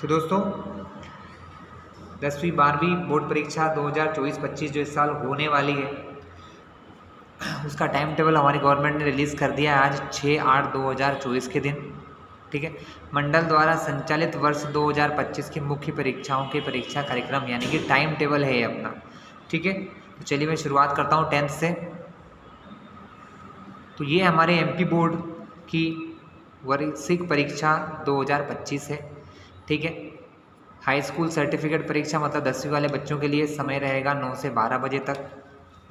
तो दोस्तों 10वीं 12वीं बोर्ड परीक्षा 2024-25 जो इस साल होने वाली है उसका टाइम टेबल हमारी गवर्नमेंट ने रिलीज़ कर दिया है आज 6/8/2024 के दिन। ठीक है, मंडल द्वारा संचालित वर्ष 2025 की मुख्य परीक्षाओं के परीक्षा कार्यक्रम यानी कि टाइम टेबल है ये अपना। ठीक है, तो चलिए मैं शुरुआत करता हूँ 10th से। तो ये हमारे एमपी बोर्ड की वार्षिक परीक्षा 2025 है। ठीक है, हाई स्कूल सर्टिफिकेट परीक्षा मतलब 10वीं वाले बच्चों के लिए समय रहेगा 9 से 12 बजे तक।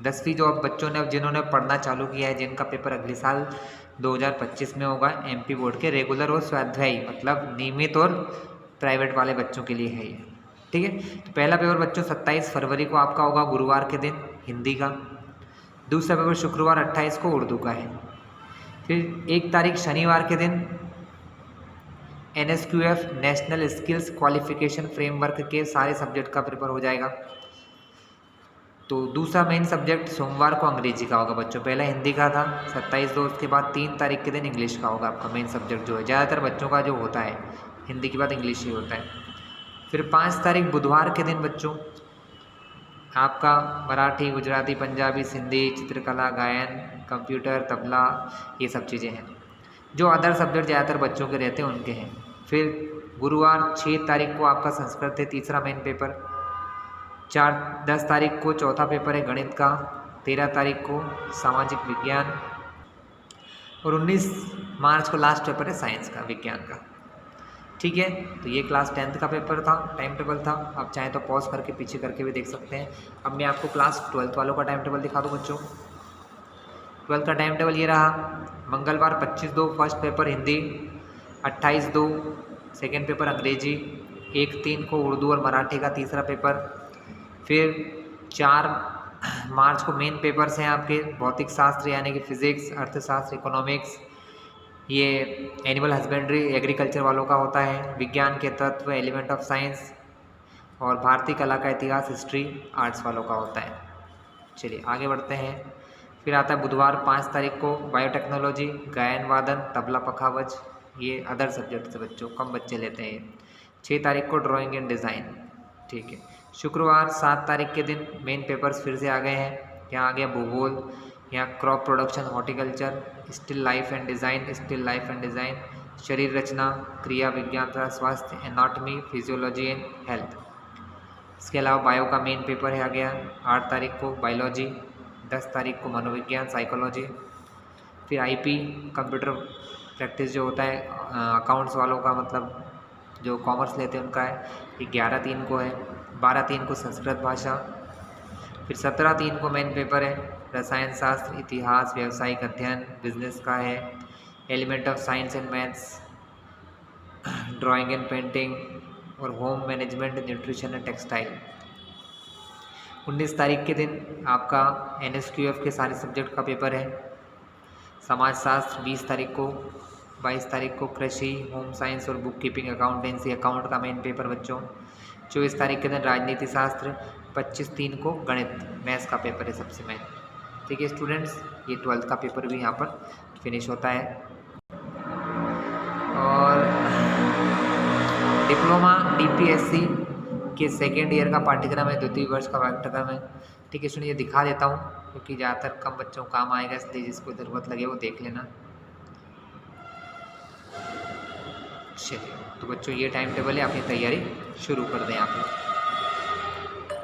10वीं जो अब बच्चों ने जिन्होंने पढ़ना चालू किया है, जिनका पेपर अगले साल 2025 में होगा, एमपी बोर्ड के रेगुलर और स्वाध्यायी मतलब नियमित और प्राइवेट वाले बच्चों के लिए है ये। ठीक है, तो पहला पेपर बच्चों 27 फरवरी को आपका होगा गुरुवार के दिन हिंदी का। दूसरा पेपर शुक्रवार 28 को उर्दू का है। फिर 1 तारीख शनिवार के दिन NSQF national skills qualification framework के सारे सब्जेक्ट का पेपर हो जाएगा। तो दूसरा मेन सब्जेक्ट सोमवार को अंग्रेजी का होगा बच्चों, पहला हिंदी का था 27/2, उसके बाद 3 तारीख के दिन इंग्लिश का होगा आपका मेन सब्जेक्ट जो है। ज़्यादातर बच्चों का जो होता है हिंदी के बाद इंग्लिश ही होता है। फिर 5 तारीख बुधवार के दिन बच्चों आपका मराठी, गुजराती, पंजाबी, सिंधी, चित्रकला, गायन, कंप्यूटर, तबला, ये सब चीज़ें हैं जो अदर सब्जेक्ट ज़्यादातर बच्चों के रहते हैं उनके हैं। फिर गुरुवार 6 तारीख को आपका संस्कृत है तीसरा मेन पेपर। 10 तारीख को चौथा पेपर है गणित का। 13 तारीख को सामाजिक विज्ञान और 19 मार्च को लास्ट पेपर है साइंस का, विज्ञान का। ठीक है, तो ये क्लास 10th का पेपर था, टाइम टेबल था। आप चाहें तो पॉज करके पीछे करके भी देख सकते हैं। अब मैं आपको क्लास 12th वालों का टाइम टेबल दिखा दूँ बच्चों। 12th का टाइम टेबल ये रहा। मंगलवार 25/2 first paper Hindi, 28/2 second paper अंग्रेजी, 1/3 को उर्दू और मराठी का तीसरा पेपर। फिर 4 मार्च को मेन पेपर्स हैं आपके भौतिक शास्त्र यानी कि फिजिक्स, अर्थशास्त्र, इकोनॉमिक्स, ये एनिमल हस्बेंड्री एग्रीकल्चर वालों का होता है, विज्ञान के तत्व, एलिमेंट ऑफ साइंस और भारतीय कला का इतिहास, हिस्ट्री, आर्ट्स वालों का होता है। चलिए आगे बढ़ते हैं। फिर आता है बुधवार 5 तारीख को बायोटेक्नोलॉजी, गायन वादन, तबला पखावज, ये अदर सब्जेक्ट से बच्चों कम बच्चे लेते हैं। 6 तारीख को ड्राइंग एंड डिज़ाइन। ठीक है, शुक्रवार 7 तारीख के दिन मेन पेपर्स फिर से आ गए हैं। यहाँ आ गया भूगोल, यहाँ crop production, horticulture, still life and design, शरीर रचना, क्रिया विज्ञान तथा स्वास्थ्य, एनाटॉमी, फिजियोलॉजी एंड हेल्थ। इसके अलावा बायो का मेन पेपर है आ गया 8 तारीख को बायोलॉजी, 10 तारीख को मनोविज्ञान साइकोलॉजी। फिर IP कंप्यूटर प्रैक्टिस जो होता है अकाउंट्स वालों का मतलब जो कॉमर्स लेते हैं उनका है, ये 11/3 को है। 12/3 को संस्कृत भाषा। फिर 17/3 को मेन पेपर है रसायन शास्त्र, इतिहास, व्यावसायिक अध्ययन, बिजनेस का है, element of science and maths, drawing and painting और home management, nutrition and textile. 19 तारीख के दिन आपका NSQF के सारे सब्जेक्ट का पेपर है। समाजशास्त्र 20 तारीख को, 22 तारीख को कृषि, होम साइंस और बुक कीपिंग, अकाउंटेंसी, अकाउंट का मेन पेपर बच्चों। 24 तारीख के दिन राजनीति शास्त्र, 25/3 को गणित, मैथ्स का पेपर है सबसे मेन। ठीक है स्टूडेंट्स, ये 12th का पेपर भी यहाँ पर फिनिश होता है। और डिप्लोमा DPSC के सेकेंड ईयर का पाठ्यक्रम है, द्वितीय वर्ष का पाठ्यक्रम है। ठीक है स्टूडेंट, ये दिखा देता हूँ क्योंकि ज़्यादातर कम बच्चों को काम आएगा, इसलिए जिसको ज़रूरत लगे वो देख लेना। चलिए तो बच्चों ये टाइम टेबल है, अपनी तैयारी शुरू कर दें आप लोग।